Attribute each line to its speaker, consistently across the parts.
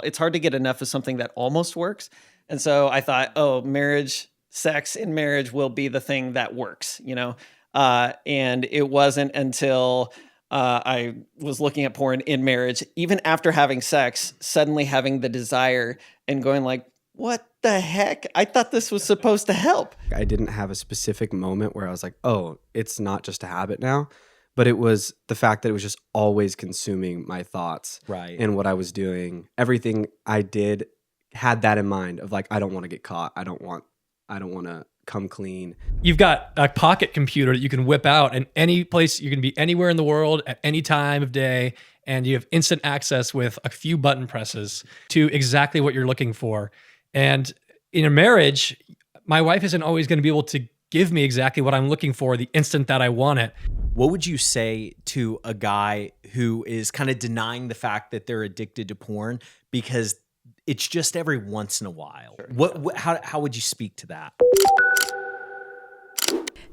Speaker 1: It's hard to get enough of something that almost works. And so I thought, oh, sex in marriage will be the thing that works, and it wasn't until I was looking at porn in marriage, even after having sex, suddenly having the desire and going like, what the heck? I thought this was supposed to help.
Speaker 2: I didn't have a specific moment where I was like, oh, it's not just a habit now, but it was the fact that it was just always consuming my thoughts and what I was doing. Everything I did had that in mind of like, I don't want to get caught. I don't want to come clean.
Speaker 3: You've got a pocket computer that you can whip out in any place. You can be anywhere in the world at any time of day, and you have instant access with a few button presses to exactly what you're looking for. And in a marriage, my wife isn't always going to be able to give me exactly what I'm looking for the instant that I want it.
Speaker 4: What would you say to a guy who is kind of denying the fact that they're addicted to porn because it's just every once in a while? Sure. How would you speak to that?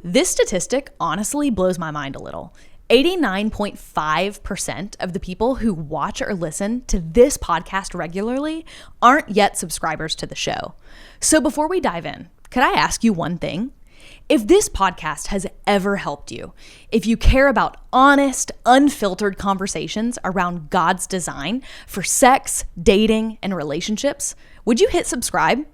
Speaker 5: This statistic honestly blows my mind a little. 89.5% of the people who watch or listen to this podcast regularly aren't yet subscribers to the show. So before we dive in, could I ask you one thing? If this podcast has ever helped you, if you care about honest, unfiltered conversations around God's design for sex, dating, and relationships, would you hit subscribe?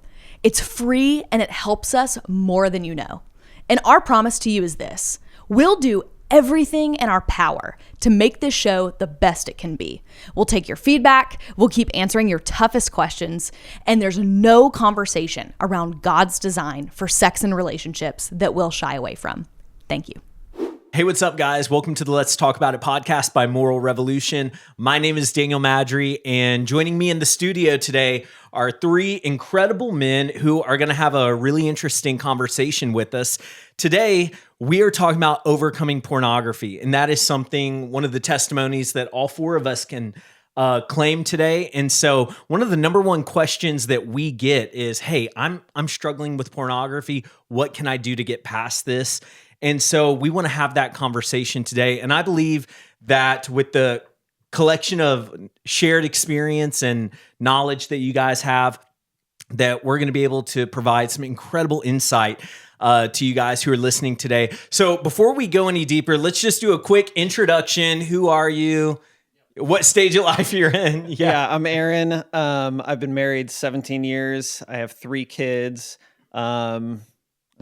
Speaker 5: It's free and it helps us more than you know. And our promise to you is this: we'll do everything in our power to make this show the best it can be. We'll take your feedback, we'll keep answering your toughest questions, and there's no conversation around God's design for sex and relationships that we'll shy away from. Thank you.
Speaker 4: Hey, what's up, guys? Welcome to the Let's Talk About It podcast by Moral Revolution. My name is Daniel Madry, and joining me in the studio today are three incredible men who are going to have a really interesting conversation with us. Today, we are talking about overcoming pornography, and that is one of the testimonies that all four of us can claim today. And so one of the number one questions that we get is, hey, I'm struggling with pornography. What can I do to get past this? And so we want to have that conversation today. And I believe that with the collection of shared experience and knowledge that you guys have, that we're going to be able to provide some incredible insight to you guys who are listening today. So before we go any deeper, let's just do a quick introduction. Who are you? What stage of life you're in?
Speaker 1: Yeah, I'm Aaron. I've been married 17 years. I have 3 kids. I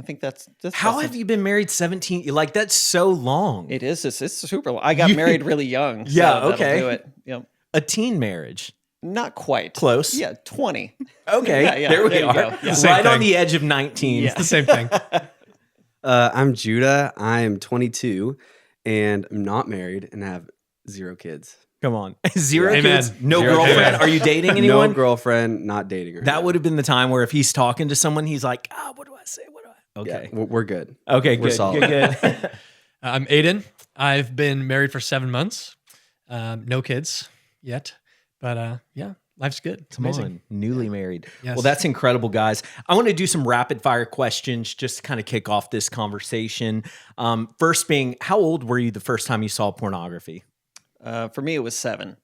Speaker 1: think that's
Speaker 4: how have you been married 17? Like, that's so long.
Speaker 1: It is. It's super long. I got married really young.
Speaker 4: Yeah,
Speaker 1: so
Speaker 4: okay.
Speaker 1: Do it. Yep.
Speaker 4: A teen marriage.
Speaker 1: Not quite.
Speaker 4: Close.
Speaker 1: Yeah, 20.
Speaker 4: Okay, there we are.
Speaker 1: Yeah.
Speaker 4: Right on the edge of 19.
Speaker 3: It's the same thing.
Speaker 2: I'm Judah. I'm 22, and I'm not married and have 0 kids.
Speaker 4: Come on. 0
Speaker 3: Amen.
Speaker 4: kids, no
Speaker 2: 0
Speaker 4: girlfriend.
Speaker 2: kids.
Speaker 4: Are you dating anyone?
Speaker 2: No girlfriend, not dating her.
Speaker 4: That would have been the time where if he's talking to someone, he's like, what do I say? Okay.
Speaker 2: Yeah, we're good.
Speaker 4: Okay,
Speaker 2: we're
Speaker 4: good.
Speaker 2: solid.
Speaker 4: Good.
Speaker 3: I'm Aiden. I've been married for 7 months. No kids yet. But yeah, life's good. It's amazing.
Speaker 4: Newly married.
Speaker 3: Yes.
Speaker 4: Well, that's incredible, guys. I want to do some rapid fire questions just to kind of kick off this conversation. First being, how old were you the first time you saw pornography?
Speaker 1: For me, it was 7.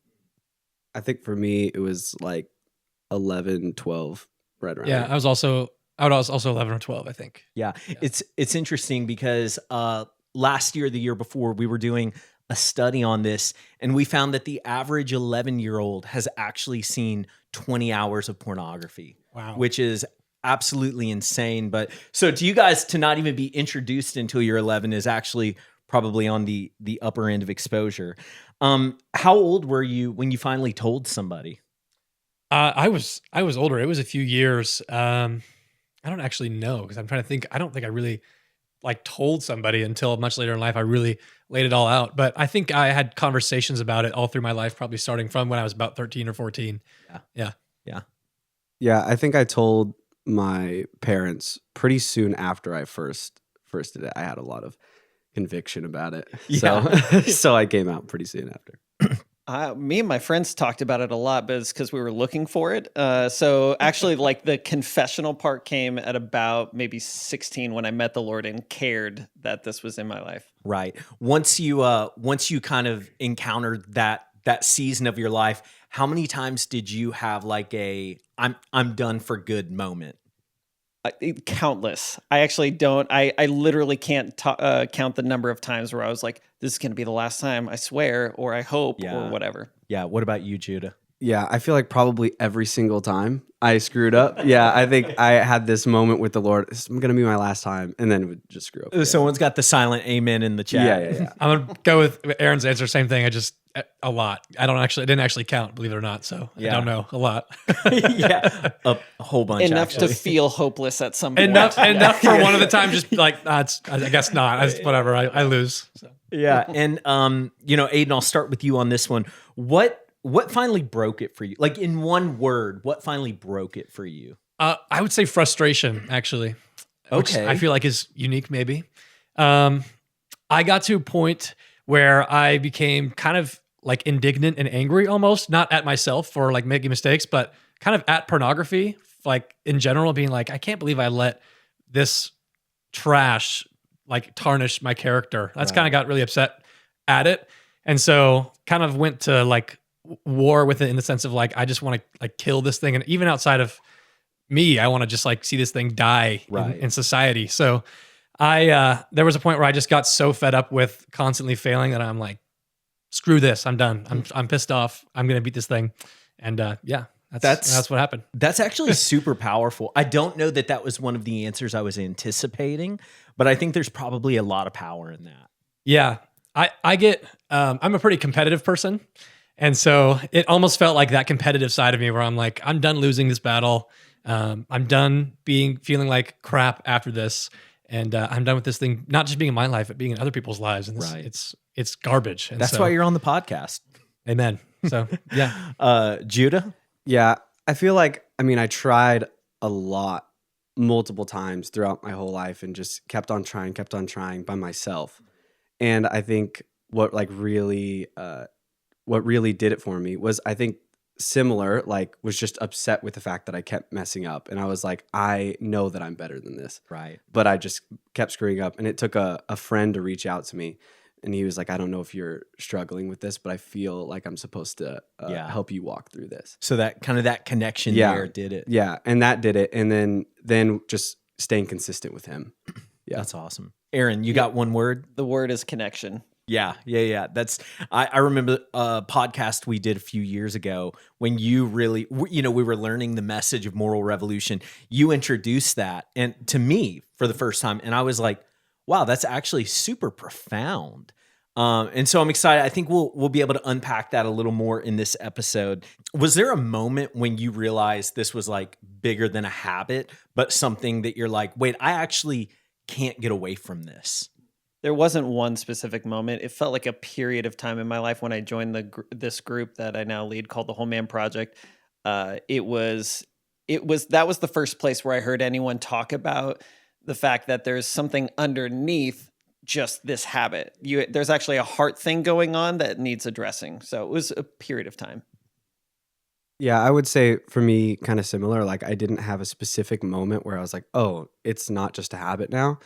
Speaker 2: I think for me, it was like 11, 12, right around
Speaker 3: Yeah,
Speaker 2: there.
Speaker 3: I was also 11 or 12, I think.
Speaker 4: Yeah. It's interesting because last year, the year before, we were doing a study on this, and we found that the average 11-year-old has actually seen 20 hours of pornography.
Speaker 3: Wow.
Speaker 4: Which is absolutely insane. But so to you guys to not even be introduced until you're 11 is actually probably on the upper end of exposure. How old were you when you finally told somebody?
Speaker 3: I was older. It was a few years. I don't actually know, because I'm trying to think. I don't think I really told somebody until much later in life. I really laid it all out. But I think I had conversations about it all through my life, probably starting from when I was about 13 or 14. Yeah.
Speaker 2: Yeah, I think I told my parents pretty soon after I first did it. I had a lot of conviction about it.
Speaker 4: Yeah.
Speaker 2: So I came out pretty soon after.
Speaker 1: Me and my friends talked about it a lot, but it's because we were looking for it. So actually, the confessional part came at about maybe 16 when I met the Lord and cared that this was in my life.
Speaker 4: Right. Once you kind of encountered that that season of your life, how many times did you have like a I'm done for good moment?
Speaker 1: Countless. I actually don't. I literally can't count the number of times where I was like, "This is going to be the last time." I swear, or I hope, or whatever.
Speaker 4: Yeah. What about you, Judah?
Speaker 2: Yeah, I feel like probably every single time I screwed up. Yeah, I think I had this moment with the Lord. This is going to be my last time, and then it would just screw up. Again.
Speaker 4: Someone's got the silent amen in the chat.
Speaker 2: Yeah.
Speaker 3: I'm gonna go with Aaron's answer. Same thing. I just a lot. I didn't actually count, believe it or not. So I don't know a lot.
Speaker 4: Yeah, a whole bunch.
Speaker 1: Enough
Speaker 4: actually.
Speaker 1: to feel hopeless at some point.
Speaker 3: Enough for one of the times. Just like I guess not. Whatever. I lose. So.
Speaker 4: Yeah, and Aiden, I'll start with you on this one. What finally broke it for you? Like in one word, what finally broke it for you?
Speaker 3: I would say frustration, actually. Which
Speaker 4: Okay.
Speaker 3: I feel like is unique, maybe. I got to a point where I became kind of like indignant and angry almost, not at myself for like making mistakes, but kind of at pornography, like in general, being like, I can't believe I let this trash like tarnish my character. That's kind of got really upset at it. And so kind of went to like war with it in the sense of like, I just want to like kill this thing. And even outside of me, I want to just like see this thing die in society. So there was a point where I just got so fed up with constantly failing that I'm like, screw this. I'm done. I'm pissed off. I'm going to beat this thing. And that's what happened.
Speaker 4: That's actually super powerful. I don't know that was one of the answers I was anticipating, but I think there's probably a lot of power in that.
Speaker 3: Yeah. I get, I'm a pretty competitive person. And so it almost felt like that competitive side of me where I'm like, I'm done losing this battle. I'm done feeling like crap after this. And I'm done with this thing, not just being in my life, but being in other people's lives. And it's garbage. And
Speaker 4: that's why you're on the podcast.
Speaker 3: Amen. So yeah.
Speaker 4: Judah?
Speaker 2: Yeah, I feel like, I tried a lot, multiple times throughout my whole life and just kept on trying by myself. And I think what really did it for me was, I think similar, was just upset with the fact that I kept messing up. And I was like, I know that I'm better than this.
Speaker 4: Right.
Speaker 2: But I just kept screwing up. And it took a friend to reach out to me. And he was like, I don't know if you're struggling with this, but I feel like I'm supposed to help you walk through this.
Speaker 4: So that kind of that connection there did it.
Speaker 2: Yeah. And that did it. And then just staying consistent with him. Yeah.
Speaker 4: That's awesome. Aaron, you got one word?
Speaker 1: The word is connection.
Speaker 4: Yeah. I remember a podcast we did a few years ago when you really, we were learning the message of moral revolution. You introduced that and to me for the first time. And I was like, wow, that's actually super profound. And so I'm excited. I think we'll be able to unpack that a little more in this episode. Was there a moment when you realized this was like bigger than a habit, but something that you're like, wait, I actually can't get away from this?
Speaker 1: There wasn't one specific moment. It felt like a period of time in my life when I joined this group that I now lead called the Whole Man Project. That was the first place where I heard anyone talk about the fact that there's something underneath just this habit. There's actually a heart thing going on that needs addressing. So it was a period of time.
Speaker 2: Yeah, I would say for me, kind of similar. Like I didn't have a specific moment where I was like, oh, it's not just a habit now.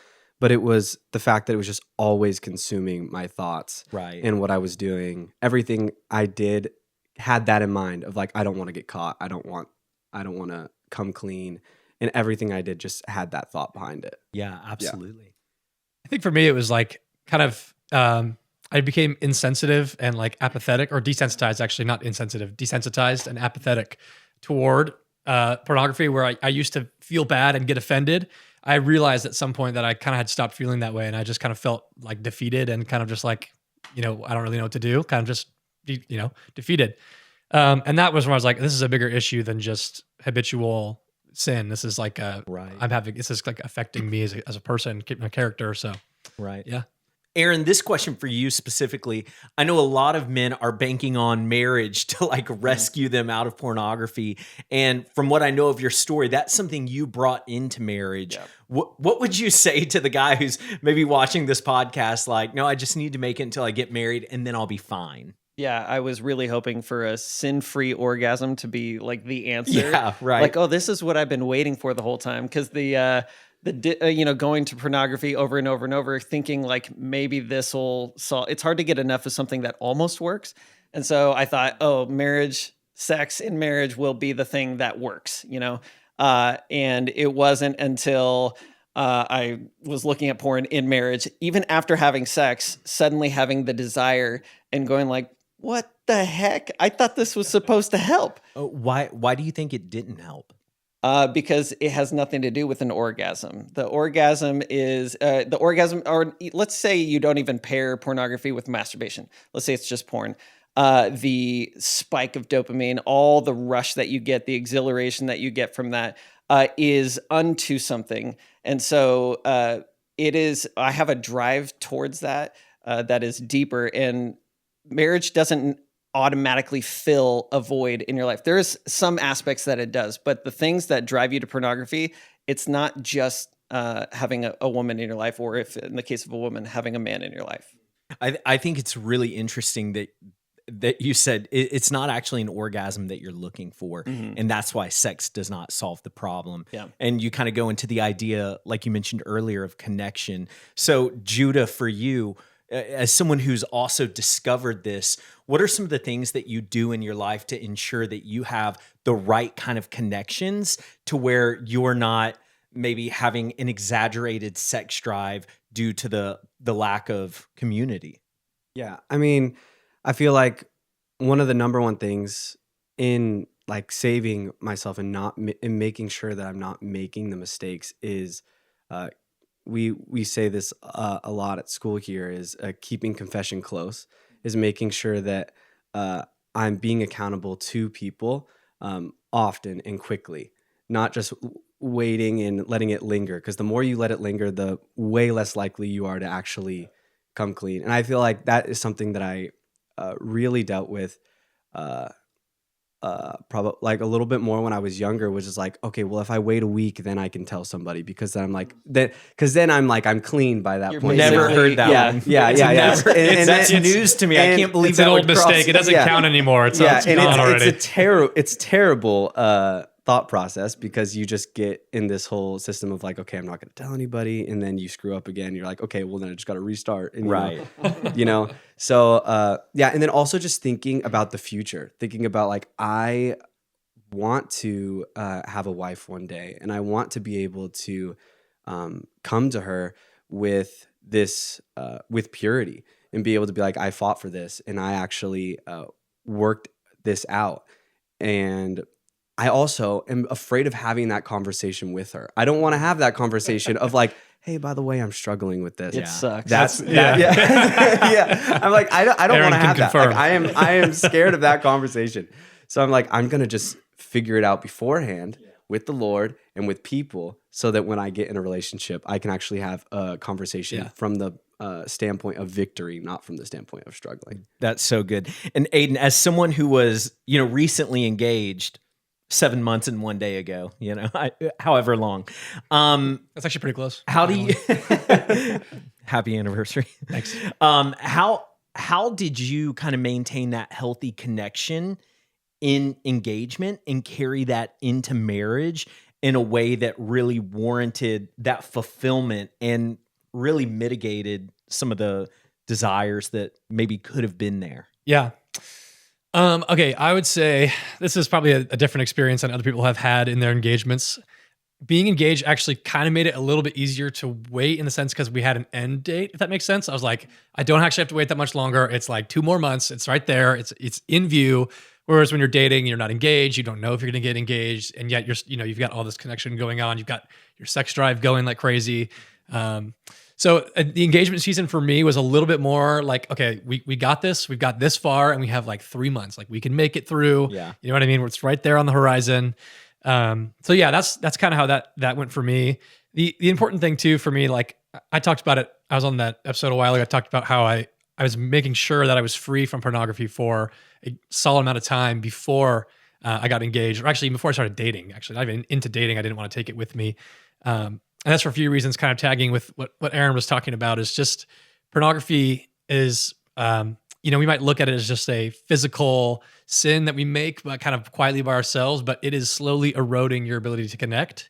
Speaker 2: But it was the fact that it was just always consuming my thoughts and what I was doing. Everything I did had that in mind of like, I don't want to get caught. I don't want to come clean. And everything I did just had that thought behind it.
Speaker 4: Yeah, absolutely.
Speaker 3: Yeah. I think for me, it was like kind of, I became insensitive and like apathetic or desensitized, actually not insensitive, desensitized and apathetic toward pornography where I used to feel bad and get offended. I realized at some point that I kind of had stopped feeling that way. And I just kind of felt like defeated and kind of just like, I don't really know what to do. Kind of just, defeated. And that was when I was like, this is a bigger issue than just habitual sin. This is like this is like affecting me as a person, my character. So, yeah.
Speaker 4: Aaron, this question for you specifically. I know a lot of men are banking on marriage to like rescue them out of pornography. And from what I know of your story, that's something you brought into marriage. Yeah. What would you say to the guy who's maybe watching this podcast like, no, I just need to make it until I get married and then I'll be fine?
Speaker 1: Yeah, I was really hoping for a sin-free orgasm to be like the answer.
Speaker 4: Yeah, right.
Speaker 1: Like, oh, this is what I've been waiting for the whole time. Because going to pornography over and over and over, thinking like maybe this will solve. It's hard to get enough of something that almost works. And so I thought, oh, sex in marriage will be the thing that works, and it wasn't until I was looking at porn in marriage, even after having sex, suddenly having the desire and going like, what the heck? I thought this was supposed to help.
Speaker 4: Why do you think it didn't help?
Speaker 1: Because it has nothing to do with an orgasm. The orgasm is or let's say you don't even pair pornography with masturbation. Let's say it's just porn. The spike of dopamine, all the rush that you get, the exhilaration that you get from that is unto something. And so it is, I have a drive towards that that is deeper, and marriage doesn't automatically fill a void in your life. There's some aspects that it does, but the things that drive you to pornography, it's not just having a woman in your life, or if in the case of a woman, having a man in your life.
Speaker 4: I think it's really interesting that you said it's not actually an orgasm that you're looking for. Mm-hmm. And that's why sex does not solve the problem.
Speaker 1: Yeah.
Speaker 4: And you kind of go into the idea, like you mentioned earlier, of connection. So Judah, for you, as someone who's also discovered this, what are some of the things that you do in your life to ensure that you have the right kind of connections to where you're not maybe having an exaggerated sex drive due to the lack of community?
Speaker 2: Yeah. I mean, I feel like one of the number one things in like saving myself and and making sure that I'm not making the mistakes is, we say this a lot at school here, is keeping confession close, is making sure that I'm being accountable to people often and quickly, not just waiting and letting it linger. Because the more you let it linger, the way less likely you are to actually come clean. And I feel like that is something that I really dealt with probably like a little bit more when I was younger, which is like, okay, well, if I wait a week, then I can tell somebody, because then I'm like I'm clean by that point.
Speaker 4: Never heard that one.
Speaker 2: Yeah.
Speaker 4: That's news to me. I can't believe
Speaker 3: it's an old mistake. It doesn't count anymore. It's gone already.
Speaker 2: It's terrible thought process, because you just get in this whole system of like, okay, I'm not going to tell anybody, and then you screw up again. You're like, okay, well then I just got to restart. And,
Speaker 4: right.
Speaker 2: So and then also just thinking about the future, thinking about like, I want to have a wife one day, and I want to be able to come to her with this with purity, and be able to be like, I fought for this, and I actually worked this out. And I also am afraid of having that conversation with her. I don't want to have that conversation of like, hey, by the way, I'm struggling with this.
Speaker 1: It sucks.
Speaker 2: Yeah. I'm like, I don't want to have that.
Speaker 3: confirm.
Speaker 2: Like, I am scared of that conversation. So I'm like, I'm going to just figure it out beforehand with the Lord and with people, so that when I get in a relationship, I can actually have a conversation from the standpoint of victory, not from the standpoint of struggling.
Speaker 4: That's so good. And Aiden, as someone who was, recently engaged 7 months and 1 day ago, however long.
Speaker 3: That's actually pretty close.
Speaker 4: How do you happy anniversary?
Speaker 3: Thanks.
Speaker 4: How did you kind of maintain that healthy connection in engagement and carry that into marriage in a way that really warranted that fulfillment and really mitigated some of the desires that maybe could have been there?
Speaker 3: Yeah. Okay, I would say this is probably a different experience than other people have had in their engagements. Being engaged actually kind of made it a little bit easier to wait, in the sense because we had an end date, if that makes sense. I was like, I don't actually have to wait that much longer. It's like 2 more months. It's right there. It's in view. Whereas when you're dating, you're not engaged. You don't know if you're going to get engaged, and yet you've got all this connection going on. You've got your sex drive going like crazy. So the engagement season for me was a little bit more like, okay, we got this. We've got this far, and we have like 3 months. Like, we can make it through.
Speaker 4: Yeah.
Speaker 3: You know what I mean? It's right there on the horizon. So yeah, that's kind of how that went for me. The important thing too for me, like I talked about it. I was on that episode a while ago. I talked about how I was making sure that I was free from pornography for a solid amount of time before I got engaged, or actually before I started dating. Actually, not even into dating. I didn't want to take it with me. And that's for a few reasons, kind of tagging with what Aaron was talking about, is just pornography is, we might look at it as just a physical sin that we make, but kind of quietly by ourselves, but it is slowly eroding your ability to connect.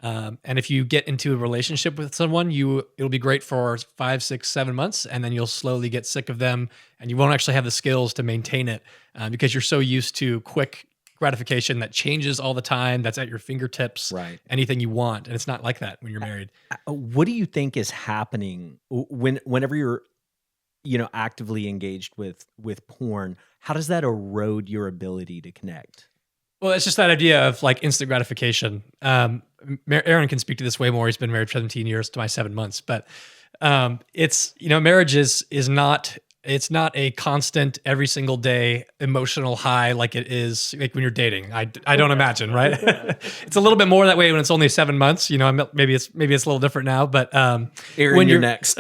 Speaker 3: And if you get into a relationship with someone, it'll be great for 5, 6, 7 months, and then you'll slowly get sick of them, and you won't actually have the skills to maintain it because you're so used to quick gratification that changes all the time, that's at your fingertips,
Speaker 4: Right.
Speaker 3: anything you want. And it's not like that when you're married.
Speaker 4: What do you think is happening whenever you're, actively engaged with porn? How does that erode your ability to connect?
Speaker 3: Well, it's just that idea of like instant gratification. Aaron can speak to this way more. He's been married for 17 years to my 7 months, but it's, marriage is not, it's not a constant every single day emotional high like it is like when you're dating. I don't imagine, right? It's a little bit more that way when it's only 7 months. Maybe it's a little different now, but
Speaker 4: Aaron,
Speaker 3: when
Speaker 4: you're next.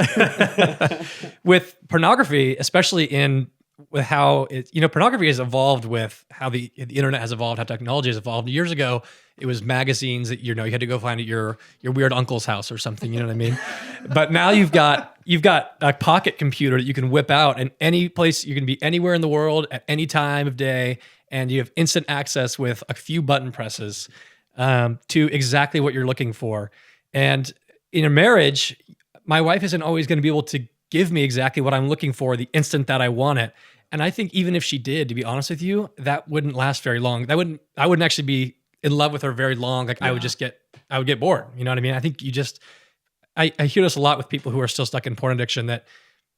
Speaker 3: With pornography, especially with how pornography has evolved with how the internet has evolved, how technology has evolved. Years ago, it was magazines that you had to go find at your weird uncle's house or something. You know what I mean? But now you've got a pocket computer that you can whip out, and any place you can be anywhere in the world at any time of day, and you have instant access with a few button presses to exactly what you're looking for. And in a marriage, my wife isn't always going to be able to give me exactly what I'm looking for the instant that I want it. And I think even if she did, to be honest with you, that wouldn't last very long. I wouldn't actually be in love with her very long. Like I would get bored. You know what I mean? I think I hear this a lot with people who are still stuck in porn addiction, that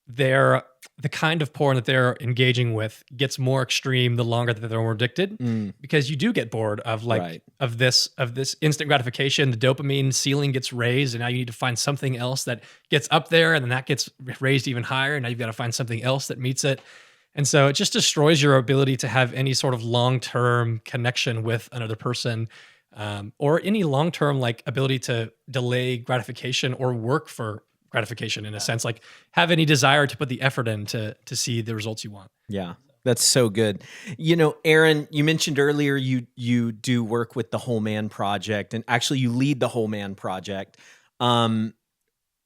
Speaker 3: the kind of porn that they're engaging with gets more extreme the longer that they're more addicted, because you do get bored of of this instant gratification. The dopamine ceiling gets raised, and now you need to find something else that gets up there, and then that gets raised even higher. And now you've got to find something else that meets it. And so it just destroys your ability to have any sort of long-term connection with another person, or any long-term ability to delay gratification or work for gratification in a sense, like have any desire to put the effort in to see the results you want.
Speaker 4: Yeah, that's so good. Aaron, you mentioned earlier you do work with the Whole Man Project, and actually you lead the Whole Man Project.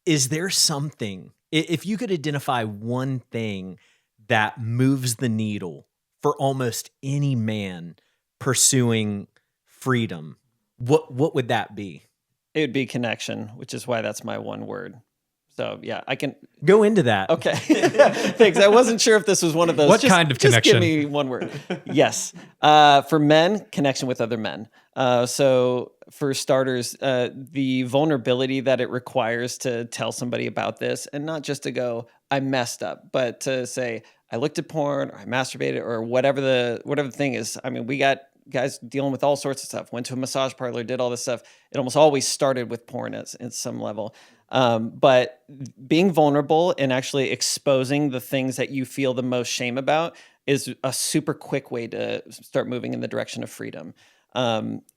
Speaker 4: Is there something, if you could identify one thing that moves the needle for almost any man pursuing freedom, what would that be?
Speaker 1: It would be connection, which is why that's my one word. So yeah, I can
Speaker 4: go into that.
Speaker 1: Okay. Thanks. I wasn't sure if this was one of those.
Speaker 3: What kind of connection?
Speaker 1: Just give me one word. Yes. For men, connection with other men. So for starters, the vulnerability that it requires to tell somebody about this, and not just to go, I messed up, but to say, I looked at porn, or I masturbated, or whatever the thing is. I mean, we got guys dealing with all sorts of stuff, went to a massage parlor, did all this stuff. It almost always started with porn at some level. But being vulnerable and actually exposing the things that you feel the most shame about is a super quick way to start moving in the direction of freedom.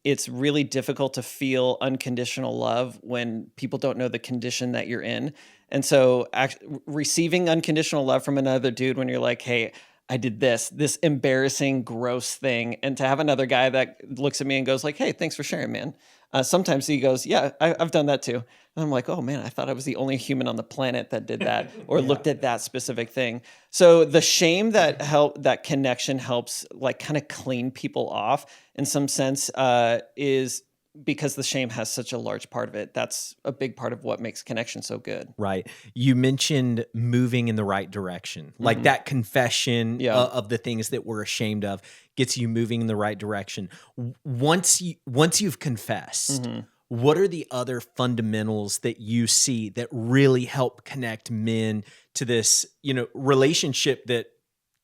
Speaker 1: It's really difficult to feel unconditional love when people don't know the condition that you're in. And so receiving unconditional love from another dude when you're like, hey, I did this embarrassing, gross thing. And to have another guy that looks at me and goes like, hey, thanks for sharing, man. Sometimes he goes, yeah, I've done that too. And I'm like, oh man, I thought I was the only human on the planet that did that or looked at that specific thing. So the shame that connection helps kind of clean people off in some sense is because the shame has such a large part of it. That's a big part of what makes connection so good.
Speaker 4: Right. You mentioned moving in the right direction, like that confession of the things that we're ashamed of gets you moving in the right direction. Once you've confessed, what are the other fundamentals that you see that really help connect men to this, relationship that,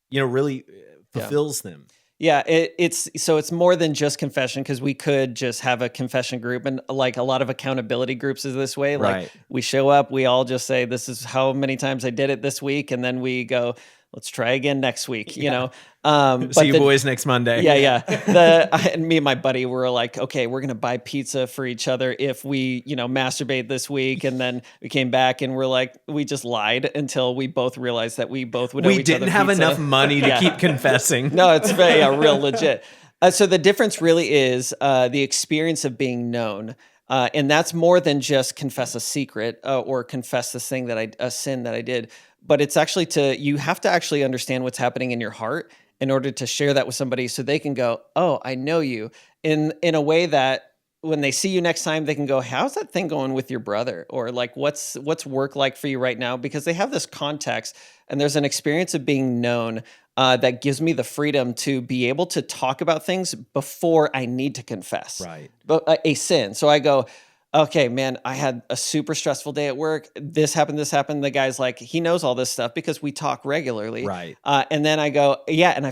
Speaker 4: really fulfills them?
Speaker 1: Yeah, it's more than just confession, because we could just have a confession group, and like a lot of accountability groups is this way. Like we show up, we all just say, this is how many times I did it this week. And then we go, let's try again next week, See
Speaker 4: you boys next Monday.
Speaker 1: Yeah. And me and my buddy were like, okay, we're going to buy pizza for each other if we, masturbate this week. And then we came back and we're like, we just lied until we both realized that we both would owe each other
Speaker 4: didn't have
Speaker 1: pizza.
Speaker 4: enough money to keep confessing.
Speaker 1: No, it's very real legit. So the difference really is the experience of being known. And that's more than just confess a secret or confess this thing a sin that I did. But it's actually you have to actually understand what's happening in your heart in order to share that with somebody so they can go, oh, I know you in a way that when they see you next time, they can go, how's that thing going with your brother? Or like, what's work like for you right now? Because they have this context and there's an experience of being known that gives me the freedom to be able to talk about things before I need to confess but a sin. So I go, okay, man, I had a super stressful day at work. This happened. The guy's like, he knows all this stuff because we talk regularly.
Speaker 4: Right.
Speaker 1: And then I go, yeah. And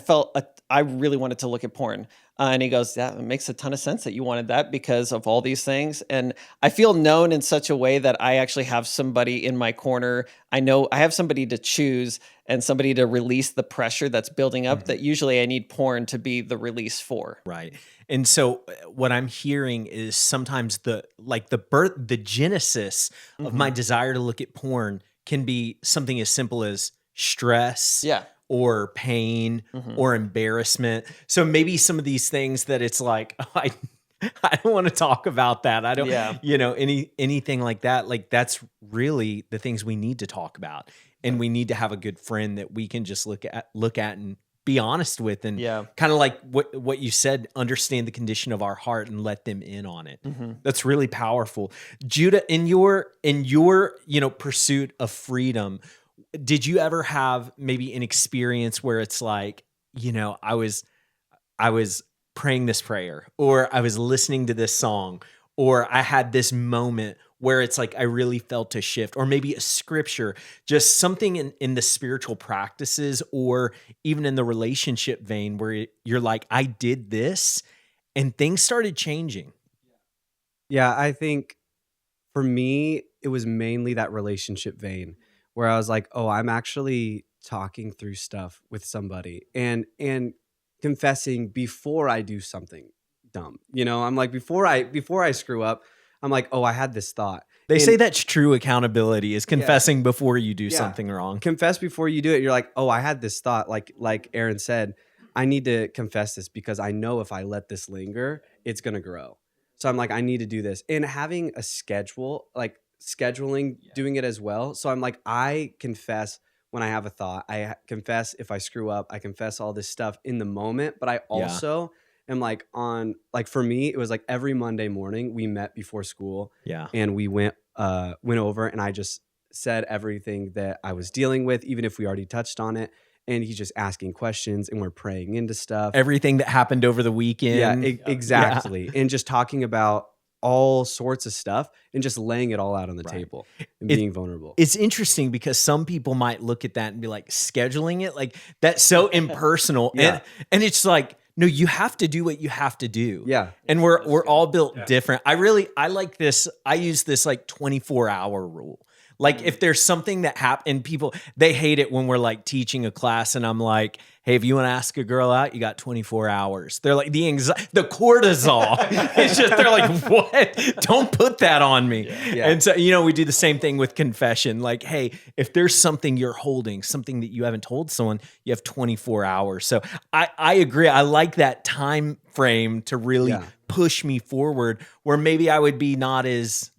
Speaker 1: I really wanted to look at porn. And he goes, yeah, it makes a ton of sense that you wanted that because of all these things. And I feel known in such a way that I actually have somebody in my corner. I know I have somebody to choose and somebody to release the pressure that's building up that usually I need porn to be the release for.
Speaker 4: Right. And so what I'm hearing is sometimes the genesis of my desire to look at porn can be something as simple as stress.
Speaker 1: Yeah.
Speaker 4: Or pain or embarrassment. So maybe some of these things that it's like, oh, I don't want to talk about that. I don't, anything like that. Like that's really the things we need to talk about. And we need to have a good friend that we can just look at and be honest with and kind of like what you said, understand the condition of our heart and let them in on it. That's really powerful. Judah, in your pursuit of freedom, did you ever have maybe an experience where it's like, I was praying this prayer, or I was listening to this song, or I had this moment where it's like I really felt a shift, or maybe a scripture, just something in the spiritual practices or even in the relationship vein where you're like, I did this and things started changing?
Speaker 2: Yeah, I think for me, it was mainly that relationship vein where I was like, oh, I'm actually talking through stuff with somebody and confessing before I do something dumb. I'm like, before I screw up, I'm like, oh, I had this thought.
Speaker 4: They say that's true accountability is confessing before you do something wrong.
Speaker 2: Confess before you do it. You're like, oh, I had this thought. Like Aaron said, I need to confess this because I know if I let this linger, it's going to grow. So I'm like, I need to do this. And having a schedule, like scheduling, doing it as well. So I'm like, I confess when I have a thought. I confess if I screw up. I confess all this stuff in the moment. But I also am like for me, it was like every Monday morning we met before school. Yeah. And we went over and I just said everything that I was dealing with, even if we already touched on it. And he's just asking questions and we're praying into stuff.
Speaker 4: Everything that happened over the weekend.
Speaker 2: Yeah, exactly. And just talking about all sorts of stuff and just laying it all out on the table and being vulnerable.
Speaker 4: It's interesting because some people might look at that and be like, scheduling it, like that's so impersonal. And it's like, no, you have to do what you have to do.
Speaker 2: Yeah.
Speaker 4: And we're all built different. I like this. I use this like 24-hour rule. Like if there's something that happened, people, they hate it when we're like teaching a class and I'm like, hey, if you want to ask a girl out, you got 24 hours. They're like the cortisol. It's just, they're like, what? Don't put that on me. Yeah. And so, we do the same thing with confession. Like, hey, if there's something you're holding, something that you haven't told someone, you have 24 hours. So I agree. I like that time frame to really push me forward where maybe I would be not as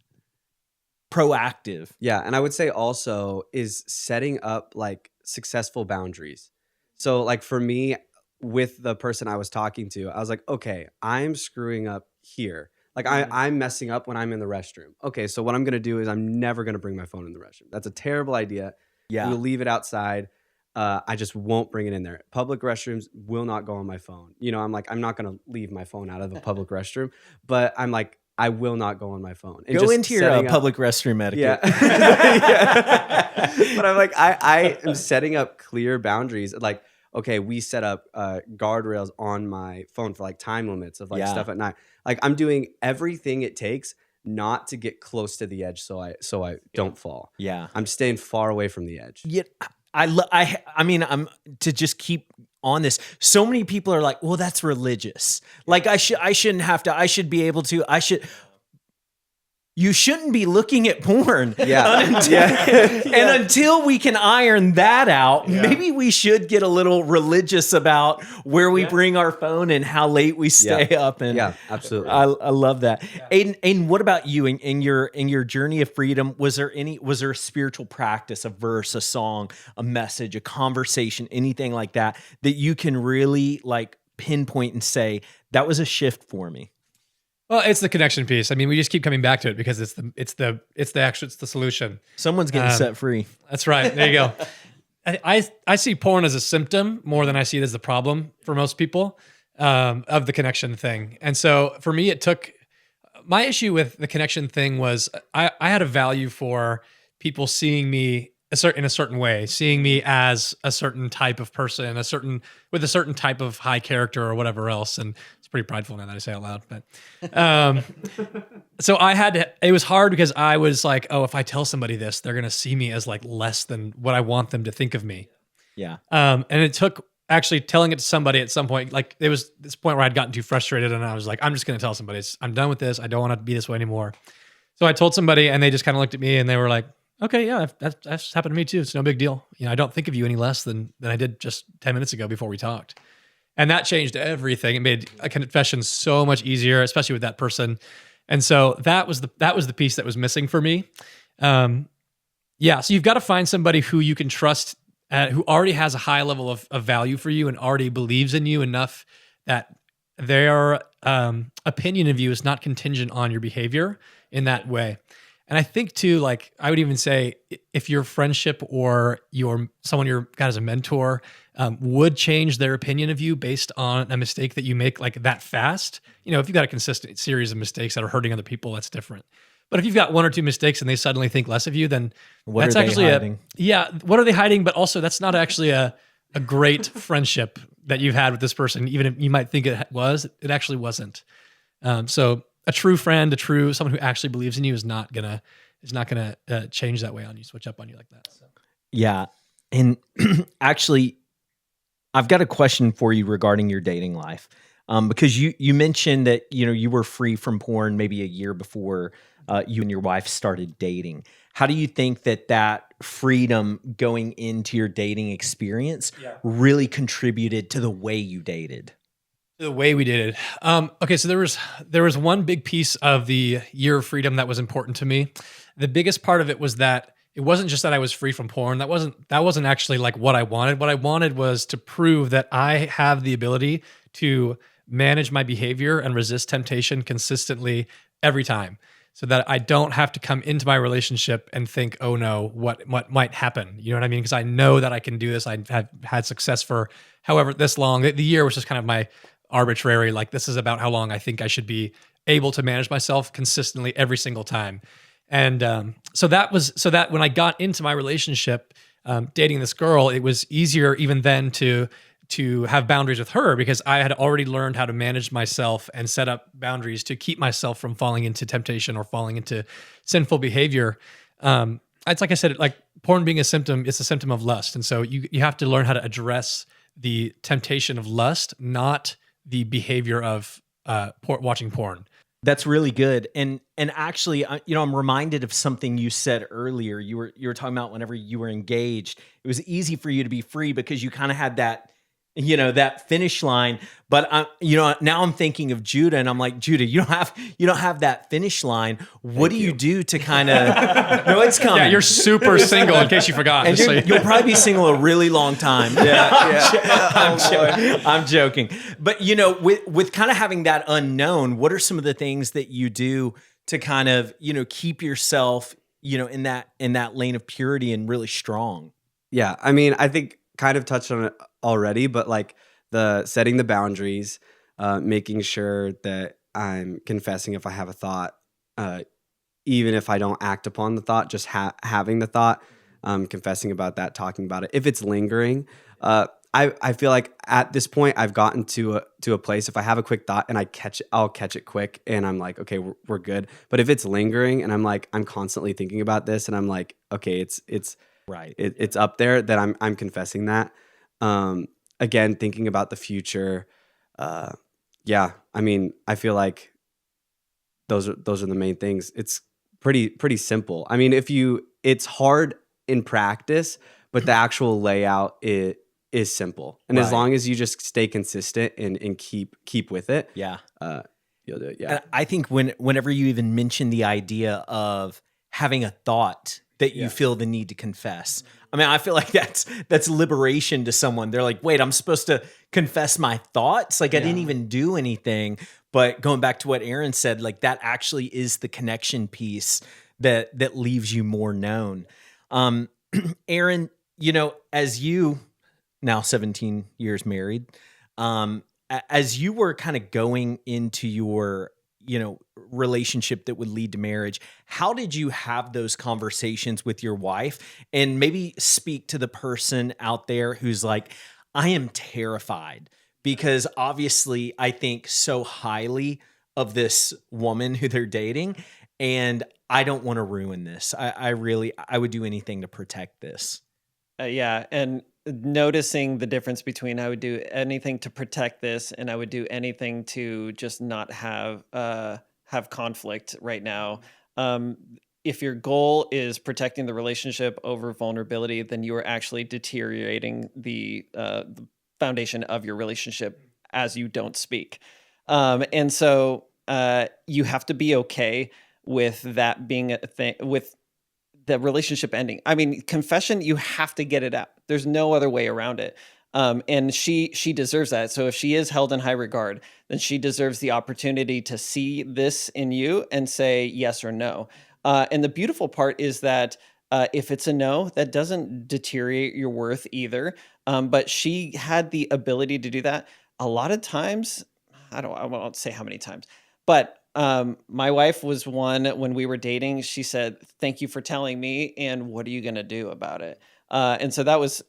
Speaker 4: proactive.
Speaker 2: Yeah. And I would say also is setting up like successful boundaries. So like for me, with the person I was talking to, I was like, okay, I'm screwing up here. Like I'm messing up when I'm in the restroom. Okay, so what I'm going to do is I'm never going to bring my phone in the restroom. That's a terrible idea. Yeah. We'll leave it outside. I just won't bring it in there. Public restrooms will not go on my phone. I'm like, I'm not going to leave my phone out of a public restroom, but I'm like, I will not go on my phone. And
Speaker 4: go into your public restroom etiquette.
Speaker 2: Yeah. But I'm like, I am setting up clear boundaries. Like, okay, we set up guardrails on my phone for like time limits of like stuff at night. Like I'm doing everything it takes not to get close to the edge so I don't fall. Yeah. I'm staying far away from the edge.
Speaker 4: Yeah. I mean, I'm to just keep on this. So many people are like, well, that's religious. Like I shouldn't have to, I should be able to, you shouldn't be looking at porn. Yeah. Until we can iron that out, maybe we should get a little religious about where we bring our phone and how late we stay up. And
Speaker 2: absolutely.
Speaker 4: I love that. Yeah. Aiden, what about you in your journey of freedom? Was there a spiritual practice, a verse, a song, a message, a conversation, anything like that you can really like pinpoint and say, that was a shift for me?
Speaker 3: Well, it's the connection piece. I mean, we just keep coming back to it because it's the solution.
Speaker 4: Someone's getting set free.
Speaker 3: That's right. There you go. I see porn as a symptom more than I see it as the problem for most people of the connection thing. And so for me, my issue with the connection thing was I had a value for people seeing me in a certain way, seeing me as a certain type of person, with a certain type of high character or whatever else. And it's pretty prideful now that I say it out loud. But so it was hard because I was like, oh, if I tell somebody this, they're gonna see me as like less than what I want them to think of me.
Speaker 4: Yeah.
Speaker 3: And it took actually telling it to somebody at some point. Like it was this point where I'd gotten too frustrated, and I was like, I'm just gonna tell somebody. I'm done with this. I don't want to be this way anymore. So I told somebody, and they just kind of looked at me, and they were like, okay, yeah, that's happened to me too. It's no big deal. I don't think of you any less than I did just 10 minutes ago before we talked. And that changed everything. It made a confession so much easier, especially with that person. And so that was the piece that was missing for me. So you've got to find somebody who you can trust, who already has a high level of value for you and already believes in you enough that their opinion of you is not contingent on your behavior in that way. And I think too, like I would even say, if your friendship or someone you're got as a mentor would change their opinion of you based on a mistake that you make like that fast, if you've got a consistent series of mistakes that are hurting other people, that's different. But if you've got one or two mistakes and they suddenly think less of you, then that's actually what are they hiding? But also that's not actually a great friendship that you've had with this person. Even if you might think it actually wasn't. So a true friend, someone who actually believes in you is not gonna change that way on you, switch up on you like that. So.
Speaker 4: Yeah. And actually, I've got a question for you regarding your dating life. Because you mentioned that, you were free from porn maybe a year before you and your wife started dating. How do you think that freedom going into your dating experience really contributed to the way you dated?
Speaker 3: The way we dated. Okay, so there was one big piece of the year of freedom that was important to me. The biggest part of it was that it wasn't just that I was free from porn. That wasn't actually like what I wanted. What I wanted was to prove that I have the ability to manage my behavior and resist temptation consistently every time, so that I don't have to come into my relationship and think, oh no, what might happen? You know what I mean? Because I know that I can do this. I have had success for however this long. The year was just kind of my arbitrary, like this is about how long I think I should be able to manage myself consistently every single time. And so that when I got into my relationship, dating this girl, it was easier even then to have boundaries with her, because I had already learned how to manage myself and set up boundaries to keep myself from falling into temptation or falling into sinful behavior. It's like I said, like porn being a symptom, it's a symptom of lust. And so you have to learn how to address the temptation of lust, not the behavior of watching porn.
Speaker 4: That's really good. And actually, I'm reminded of something you said earlier. You were talking about whenever you were engaged, it was easy for you to be free because you kind of had that, that finish line. But now I'm thinking of Judah, and I'm like, Judah, you don't have that finish line. What do you do to kind of? No, it's coming.
Speaker 3: Yeah, you're super single. In case you forgot,
Speaker 4: and you'll probably be single a really long time. I'm joking. But with kind of having that unknown, what are some of the things that you do to kind of keep yourself in that lane of purity and really strong?
Speaker 2: Yeah, I mean, I think kind of touched on it already, but like the setting the boundaries, making sure that I'm confessing if I have a thought, even if I don't act upon the thought, just having the thought, confessing about that, talking about it. If it's lingering, I feel like at this point I've gotten to a place, if I have a quick thought and I'll catch it quick and I'm like, okay, we're good. But if it's lingering and I'm constantly thinking about this and I'm like, okay, it's right, it's up there, that I'm confessing that. Again, thinking about the future. I mean, I feel like those are the main things. It's pretty simple. I mean, it's hard in practice, but the actual layout is simple. And as long as you just stay consistent and keep with it, you'll do it. Yeah.
Speaker 4: And I think whenever you even mention the idea of having a thought that you feel the need to confess, I mean, I feel like that's liberation to someone. They're like, wait, I'm supposed to confess my thoughts? Like I didn't even do anything. But going back to what Aaron said, like that actually is the connection piece that leaves you more known. Aaron, you know, as you now 17 years married, as you were kind of going into your, you know, relationship that would lead to marriage, how did you have those conversations with your wife? And maybe speak to the person out there who's like, I am terrified because obviously I think so highly of this woman who they're dating, and I don't want to ruin this. I would do anything to protect this.
Speaker 1: Yeah, and noticing the difference between I would do anything to protect this and I would do anything to just not have conflict right now. If your goal is protecting the relationship over vulnerability, then you are actually deteriorating the foundation of your relationship as you don't speak. And so you have to be okay with that being a thing, with the relationship ending. I mean, confession, you have to get it out. There's no other way around it. And she deserves that. So if she is held in high regard, then she deserves the opportunity to see this in you and say yes or no. And the beautiful part is that if it's a no, that doesn't deteriorate your worth either. But she had the ability to do that. A lot of times, I won't say how many times, but my wife was one when we were dating. She said, "Thank you for telling me. And what are you going to do about it?" And so that was,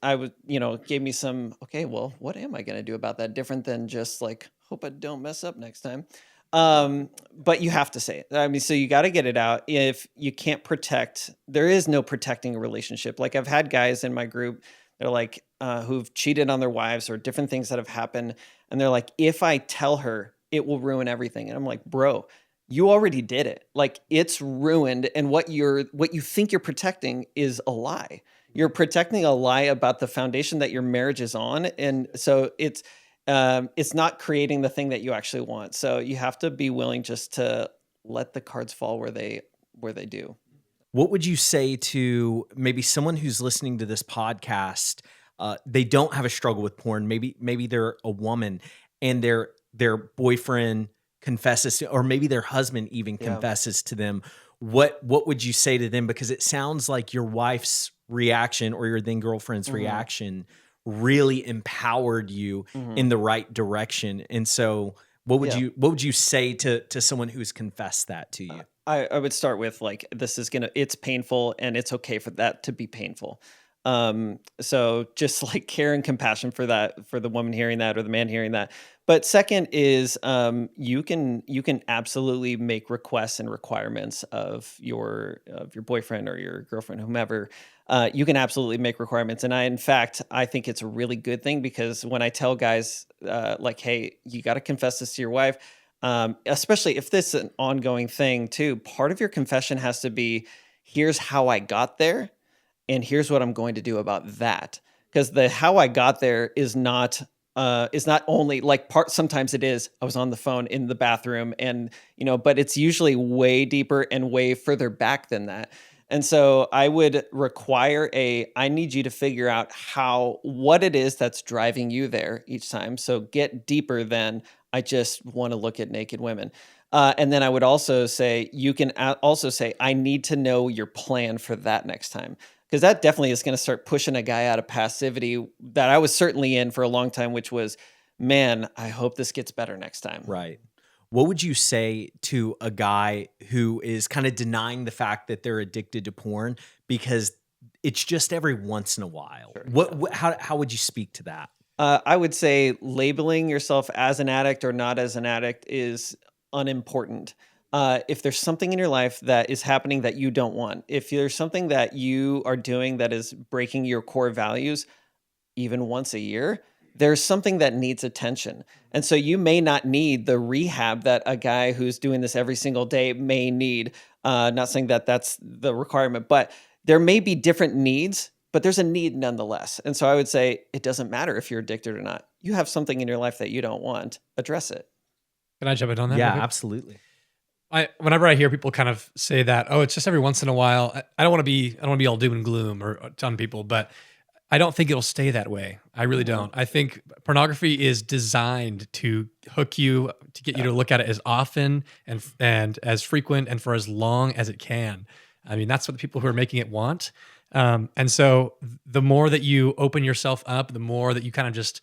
Speaker 1: gave me some, okay, well, what am I going to do about that? Different than just like, hope I don't mess up next time. But you have to say it. I mean, so you got to get it out. If you can't protect, there is no protecting a relationship. Like I've had guys in my group, they're like, who've cheated on their wives or different things that have happened. And they're like, if I tell her, it will ruin everything. And I'm like, bro, you already did it. Like it's ruined. And what you think you're protecting is a lie. You're protecting a lie about the foundation that your marriage is on. And so it's not creating the thing that you actually want. So you have to be willing just to let the cards fall where they do.
Speaker 4: What would you say to maybe someone who's listening to this podcast? They don't have a struggle with porn. Maybe they're a woman and their boyfriend confesses to, or maybe their husband even confesses to them. What would you say to them? Because it sounds like your wife's reaction or your then girlfriend's reaction really empowered you in the right direction. And so what would you say to someone who's confessed that to you?
Speaker 1: I would start with like, it's painful and it's okay for that to be painful. So just like care and compassion for that, for the woman hearing that or the man hearing that. But second is, you can absolutely make requests and requirements of your boyfriend or your girlfriend, whomever. You can absolutely make requirements. And in fact, I think it's a really good thing because when I tell guys, like, hey, you got to confess this to your wife, especially if this is an ongoing thing too, part of your confession has to be, here's how I got there. And here's what I'm going to do about that. Because the how I got there is not only like sometimes it is, I was on the phone in the bathroom and, but it's usually way deeper and way further back than that. And so I would require I need you to figure out what it is that's driving you there each time. So get deeper than I just want to look at naked women. And then I would also say, you can also say, I need to know your plan for that next time. Because that definitely is going to start pushing a guy out of passivity that I was certainly in for a long time, which was, man, I hope this gets better next time.
Speaker 4: Right. What would you say to a guy who is kind of denying the fact that they're addicted to porn because it's just every once in a while? Sure. How would you speak to that?
Speaker 1: I would say labeling yourself as an addict or not as an addict is unimportant. If there's something in your life that is happening that you don't want, if there's something that you are doing that is breaking your core values, even once a year, there's something that needs attention. And so you may not need the rehab that a guy who's doing this every single day may need. Not saying that that's the requirement, but there may be different needs, but there's a need nonetheless. And so I would say it doesn't matter if you're addicted or not. You have something in your life that you don't want, address it.
Speaker 3: Can I jump in on that?
Speaker 4: Yeah, absolutely.
Speaker 3: Whenever I hear people kind of say that, oh, it's just every once in a while, I don't want to be all doom and gloom or on people, but I don't think it'll stay that way. I really don't. I think pornography is designed to hook you, to get you to look at it as often and as frequent and for as long as it can. I mean, that's what the people who are making it want. And so the more that you open yourself up, the more that you kind of just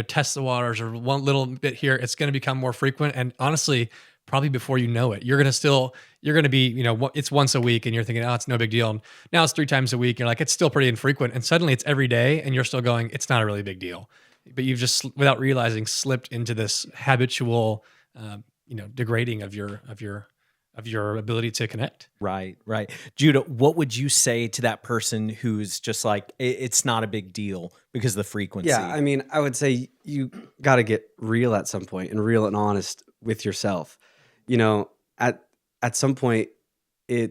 Speaker 3: test the waters or one little bit here, it's going to become more frequent. And honestly, probably before you know it, you're going to be, it's once a week and you're thinking, oh, it's no big deal. And now it's 3 times a week. You're like, it's still pretty infrequent. And suddenly it's every day and you're still going, it's not a really big deal. But you've just, without realizing, slipped into this habitual, degrading of your ability to connect.
Speaker 4: Right. Judah, what would you say to that person who's just like, it's not a big deal because of the frequency?
Speaker 2: Yeah, I mean, I would say you got to get real at some point and real and honest with yourself. At some point, you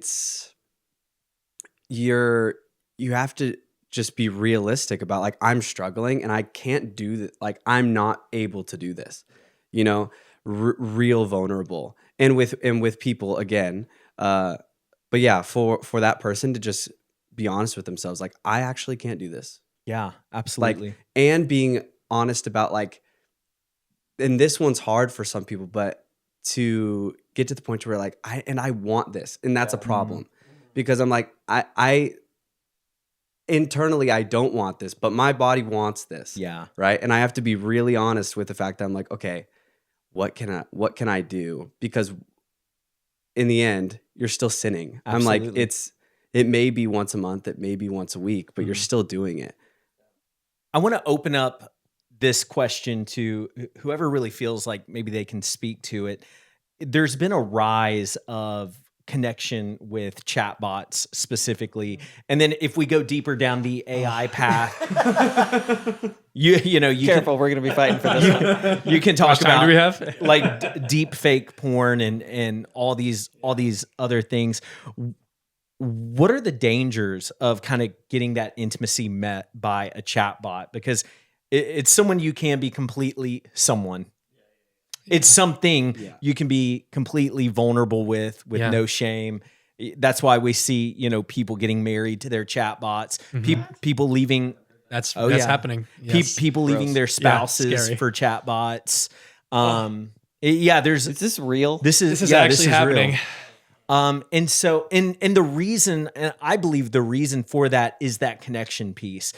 Speaker 2: have to just be realistic about, like, I'm struggling and I can't do that. Like, I'm not able to do this, real vulnerable and with people again. But yeah, for that person to just be honest with themselves, like, I actually can't do this.
Speaker 4: Yeah, absolutely.
Speaker 2: Like, and being honest about, like, and this one's hard for some people, but to get to the point where, like, I want this, and that's a problem because I'm like, I internally I don't want this, but my body wants this.
Speaker 4: Yeah.
Speaker 2: Right. And I have to be really honest with the fact that I'm like, okay, what can I do? Because in the end, you're still sinning.
Speaker 4: Absolutely.
Speaker 2: I'm like, it may be once a month, it may be once a week, but you're still doing it.
Speaker 4: I want to open up this question to whoever really feels like maybe they can speak to it. There's been a rise of connection with chatbots specifically, and then if we go deeper down the AI path, you
Speaker 1: Careful, we're going to be fighting for this one.
Speaker 4: You can talk
Speaker 3: How much time
Speaker 4: about
Speaker 3: do we have?
Speaker 4: like deep fake porn and all these other things. What are the dangers of kind of getting that intimacy met by a chatbot? Because it's someone you can be completely someone. It's something you can be completely vulnerable with no shame. That's why we see, people getting married to their chatbots, people leaving.
Speaker 3: That's happening. Yes.
Speaker 4: People leaving their spouses for chatbots.
Speaker 1: Is this real?
Speaker 4: This is
Speaker 3: actually happening.
Speaker 4: Real. And so, and the reason, and I believe the reason for that is that connection piece.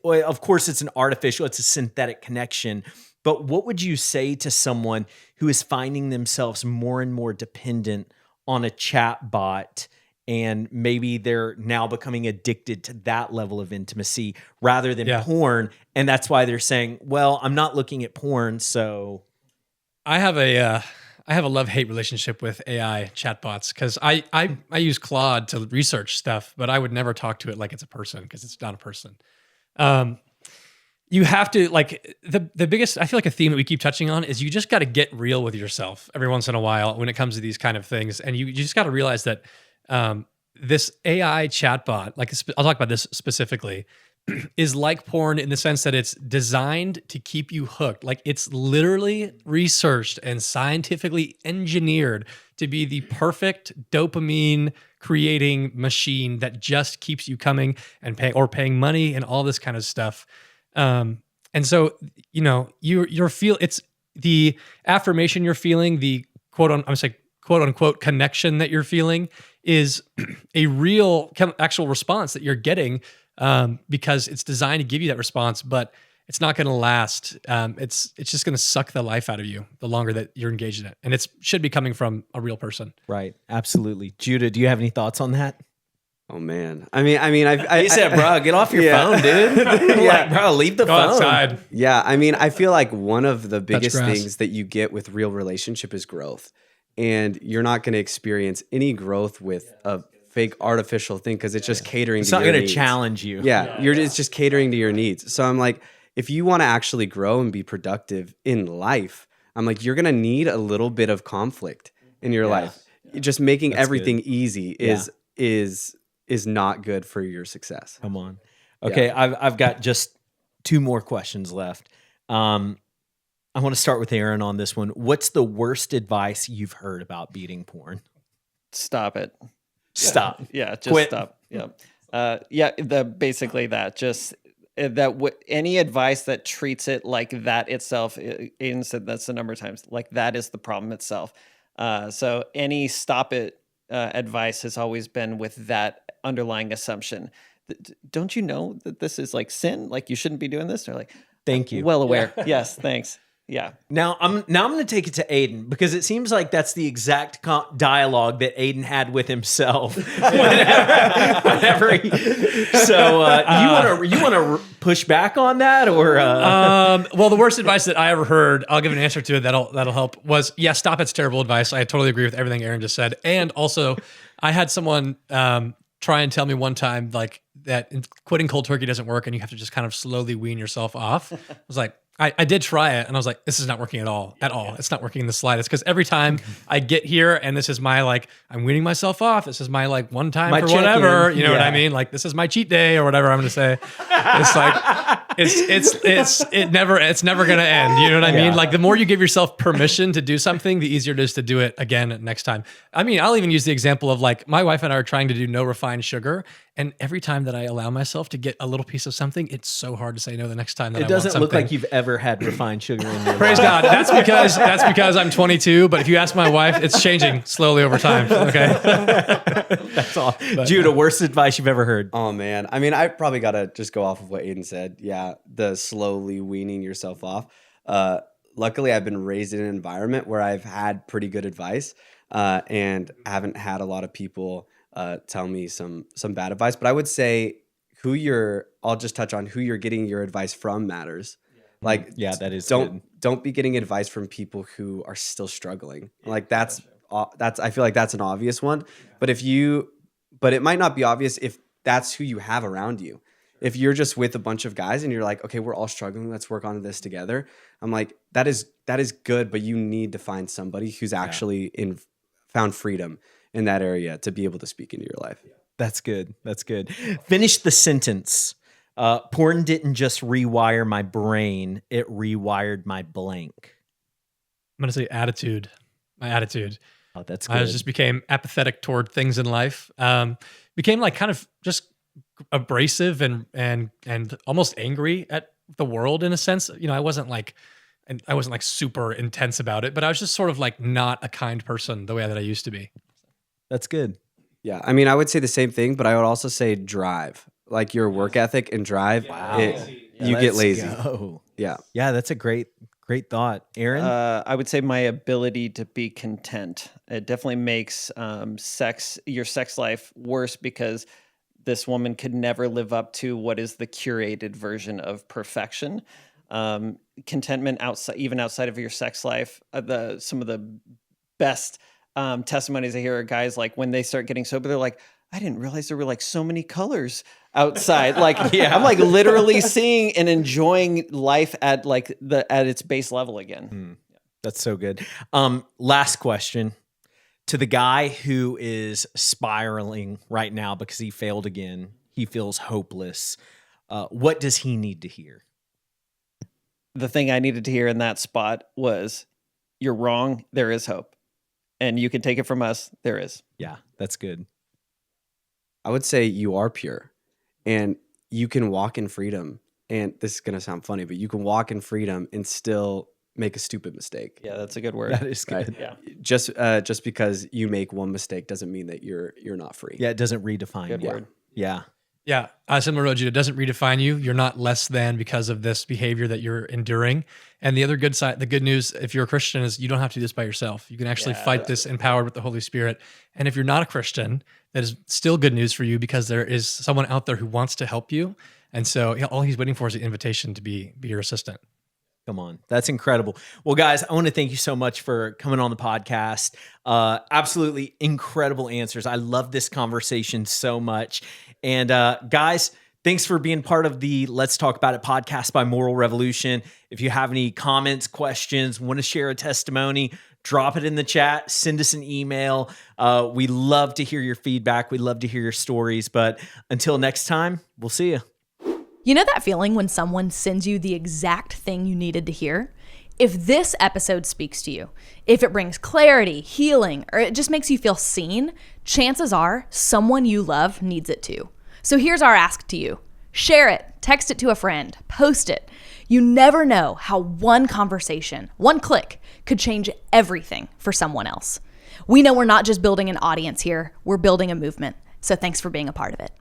Speaker 4: Of course, it's a synthetic connection. But what would you say to someone who is finding themselves more and more dependent on a chat bot, and maybe they're now becoming addicted to that level of intimacy rather than porn? And that's why they're saying, well, I'm not looking at porn, so.
Speaker 3: I have a love-hate relationship with AI chatbots because I use Claude to research stuff, but I would never talk to it like it's a person because it's not a person. You have to, like, the biggest, I feel like a theme that we keep touching on is you just got to get real with yourself every once in a while when it comes to these kind of things. And you just got to realize that this AI chatbot, like I'll talk about this specifically, is like porn in the sense that it's designed to keep you hooked. Like, it's literally researched and scientifically engineered to be the perfect dopamine creating machine that just keeps you coming and paying money and all this kind of stuff. And so, it's the affirmation you're feeling, the quote unquote connection that you're feeling is a real actual response that you're getting, because it's designed to give you that response, but it's not going to last. It's just going to suck the life out of you the longer that you're engaged in it. And it should be coming from a real person.
Speaker 4: Right. Absolutely. Judah, do you have any thoughts on that?
Speaker 2: Oh man. I mean,
Speaker 4: he said, bro, get off your phone, dude. Like, bro, leave the
Speaker 3: Go
Speaker 4: phone.
Speaker 3: outside.
Speaker 2: Yeah. I mean, I feel like one of the biggest things that you get with real relationship is growth. And you're not going to experience any growth with a fake artificial thing because it's just catering to your needs.
Speaker 4: It's not going to challenge you.
Speaker 2: It's just catering to your needs. So I'm like, if you want to actually grow and be productive in life, I'm like, you're going to need a little bit of conflict in your life. Just making everything easy is not good for your success.
Speaker 4: Come on. Okay, I've got just 2 more questions left. I want to start with Aaron on this one. What's the worst advice you've heard about beating porn?
Speaker 1: Stop it.
Speaker 4: Stop.
Speaker 1: Yeah, just
Speaker 4: Quit.
Speaker 1: stop. Yeah. Basically that. Just any advice that treats it like that itself, Aiden said that's the number of times, like that is the problem itself. So any stop it advice has always been with that underlying assumption. Don't you know that this is like sin? Like you shouldn't be doing this? They're like,
Speaker 4: thank you.
Speaker 1: Well aware. Yeah. Yes, thanks. Yeah.
Speaker 4: Now I'm going to take it to Aiden because it seems like that's the exact dialogue that Aiden had with himself. whenever he, so you want to push back on that, or?
Speaker 3: Well, the worst advice that I ever heard, I'll give an answer to it. That'll help. Was stop. It's terrible advice. I totally agree with everything Aaron just said. And also, I had someone try and tell me one time like that quitting cold turkey doesn't work, and you have to just kind of slowly wean yourself off. I was like, I did try it, and I was like, this is not working at all. It's not working in the slightest. Because every time I get here, and this is my like, I'm weaning myself off. This is my like one time for whatever. You know what I mean? Like this is my cheat day or whatever I'm going to say. It's like it's never going to end. You know what I mean? Like the more you give yourself permission to do something, the easier it is to do it again next time. I mean, I'll even use the example of like my wife and I are trying to do no refined sugar, and every time that I allow myself to get a little piece of something, it's so hard to say no the next time that
Speaker 4: it doesn't look like you've ever had refined sugar in your
Speaker 3: Praise
Speaker 4: life.
Speaker 3: God. That's because I'm 22. But if you ask my wife, it's changing slowly over time. Okay.
Speaker 4: That's all. Judah, worst advice you've ever heard?
Speaker 2: Oh man. I mean, I probably got to just go off of what Aiden said. Yeah. The slowly weaning yourself off. Luckily I've been raised in an environment where I've had pretty good advice, and haven't had a lot of people, tell me some bad advice, but I would say I'll just touch on who you're getting your advice from matters. Like,
Speaker 4: that is
Speaker 2: don't be getting advice from people who are still struggling. Like that's I feel like that's an obvious one, but it might not be obvious if that's who you have around you. If you're just with a bunch of guys and you're like, okay, we're all struggling, let's work on this together. I'm like, that is good, but you need to find somebody who's actually found freedom in that area to be able to speak into your life.
Speaker 4: That's good. That's good. Finish the sentence. Porn didn't just rewire my brain, it rewired my blank.
Speaker 3: I'm going to say attitude. My attitude.
Speaker 4: Oh, that's good.
Speaker 3: I just became apathetic toward things in life. Became like kind of just abrasive and almost angry at the world in a sense. You know, I wasn't like super intense about it, but I was just sort of like not a kind person the way that I used to be.
Speaker 4: That's good.
Speaker 2: Yeah. I mean, I would say the same thing, but I would also say drive. Like your work ethic and drive, you get lazy.
Speaker 4: Go.
Speaker 2: Yeah.
Speaker 4: Yeah, that's a great thought. Aaron?
Speaker 1: I would say my ability to be content. It definitely makes your sex life worse because this woman could never live up to what is the curated version of perfection. Contentment even outside of your sex life. Some of the best testimonies I hear are guys like when they start getting sober, they're like, I didn't realize there were like so many colors outside. Like, I'm like literally seeing and enjoying life at its base level again.
Speaker 4: That's so good. Last question to the guy who is spiraling right now because he failed again. He feels hopeless. What does he need to hear?
Speaker 1: The thing I needed to hear in that spot was, you're wrong. There is hope. And you can take it from us. There is.
Speaker 4: Yeah, that's good.
Speaker 2: I would say you are pure and you can walk in freedom. And this is going to sound funny, but you can walk in freedom and still make a stupid mistake.
Speaker 1: Yeah, that's a good word.
Speaker 4: That is good.
Speaker 1: Yeah.
Speaker 2: Just because you make one mistake doesn't mean that you're not free.
Speaker 4: Yeah, it doesn't redefine
Speaker 1: Good
Speaker 4: you.
Speaker 1: word.
Speaker 4: Yeah.
Speaker 3: Yeah, similar to you, it doesn't redefine you. You're not less than because of this behavior that you're enduring. And the other good side, the good news, if you're a Christian, is you don't have to do this by yourself. You can actually fight this empowered with the Holy Spirit. And if you're not a Christian, that is still good news for you because there is someone out there who wants to help you. And so all he's waiting for is an invitation to be your assistant.
Speaker 4: Come on. That's incredible. Well, guys, I want to thank you so much for coming on the podcast. Absolutely incredible answers. I love this conversation so much. And guys, thanks for being part of the Let's Talk About It podcast by Moral Revolution. If you have any comments, questions, want to share a testimony, drop it in the chat, send us an email. We love to hear your feedback. We love to hear your stories. But until next time, we'll see you.
Speaker 5: You know that feeling when someone sends you the exact thing you needed to hear? If this episode speaks to you, if it brings clarity, healing, or it just makes you feel seen, chances are someone you love needs it too. So here's our ask to you. Share it, text it to a friend, post it. You never know how one conversation, one click, could change everything for someone else. We know we're not just building an audience here, we're building a movement. So thanks for being a part of it.